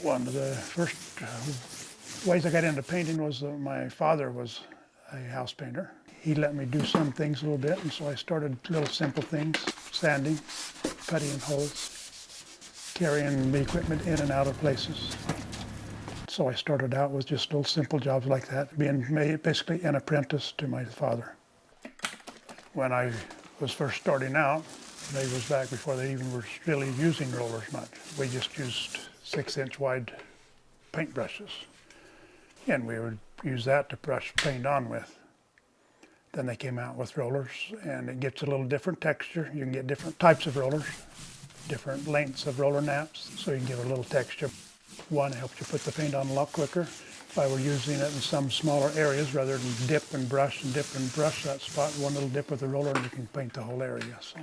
One of the first ways I got into painting was my father was a house painter. He let me do some things a little bit, and so I started little simple things, sanding, puttying holes, carrying the equipment in and out of places. So I started out with just little simple jobs like that, being basically an apprentice to my father. When I was first starting out, they was back before they even were really using rollers much. We just used 6-inch wide paintbrushes, and we would use that to brush paint on with. Then they came out with rollers, and it gets a little different texture. You can get different types of rollers, different lengths of roller naps, so you can get a little texture. One helps you put the paint on a lot quicker. If I were using it in some smaller areas, rather than dip and brush that spot, one little dip with the roller and you can paint the whole area. So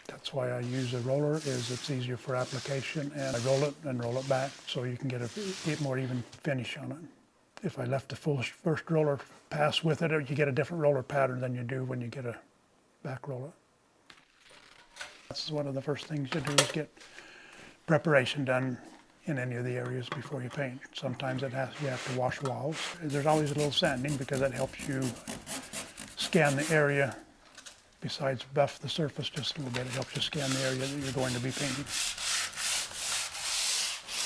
that's why I use a roller, is it's easier for application, and I roll it and roll it back so you can get a more even finish on it. If I left the first roller pass with it, you get a different roller pattern than you do when you get a back roller. That's one of the first things you do, is get preparation done in any of the areas before you paint. Sometimes you have to wash walls. There's always a little sanding because that helps you scan the area. Besides buff the surface just a little bit, it helps you scan the area that you're going to be painting.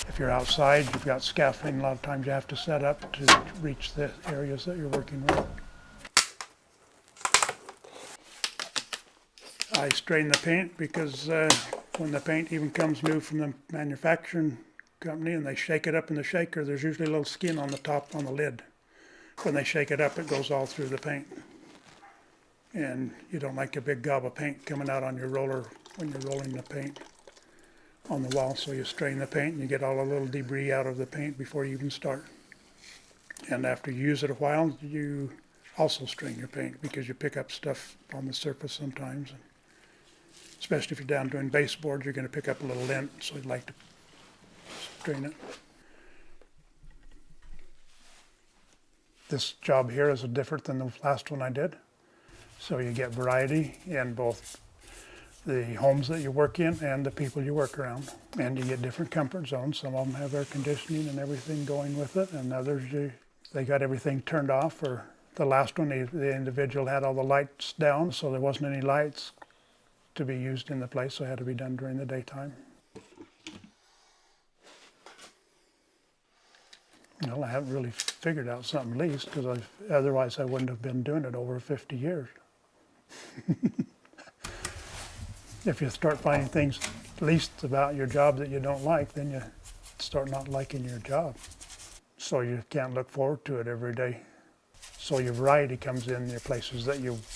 If you're outside, you've got scaffolding, a lot of times you have to set up to reach the areas that you're working with. I strain the paint because when the paint even comes new from the manufacturing company and they shake it up in the shaker, there's usually a little skin on the top, on the lid. When they shake it up, it goes all through the paint. And you don't like a big gob of paint coming out on your roller when you're rolling the paint on the wall, so you strain the paint and you get all the little debris out of the paint before you even start. And after you use it a while, you also strain your paint because you pick up stuff on the surface sometimes. Especially if you're down doing baseboards, you're going to pick up a little lint, so you'd like to strain it. This job here is different than the last one I did. So you get variety in both the homes that you work in and the people you work around. And you get different comfort zones. Some of them have air conditioning and everything going with it, and others, they got everything turned off. Or the last one, the individual had all the lights down, so there wasn't any lights to be used in the place, so it had to be done during the daytime. Well, I haven't really figured out something least, because otherwise I wouldn't have been doing it over 50 years. If you start finding things least about your job that you don't like, then you start not liking your job. So you can't look forward to it every day. So your variety comes in your places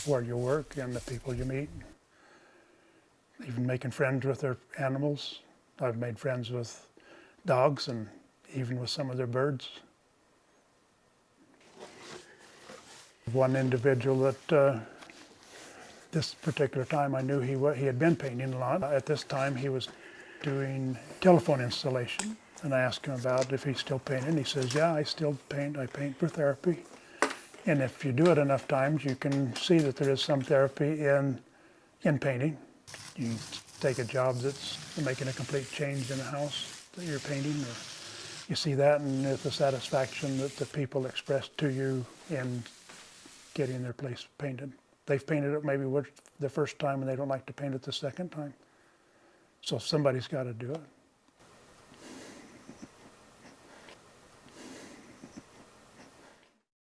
where you work and the people you meet. Even making friends with their animals. I've made friends with dogs and even with some of their birds. One individual that this particular time I knew he had been painting a lot. At this time he was doing telephone installation, and I asked him about if he's still painting. He says, yeah, I still paint. I paint for therapy. And if you do it enough times, you can see that there is some therapy in painting. You take a job that's making a complete change in a house that you're painting, or you see that, and the satisfaction that the people express to you in getting their place painted. They've painted it maybe the first time and they don't like to paint it the second time. So somebody's got to do it.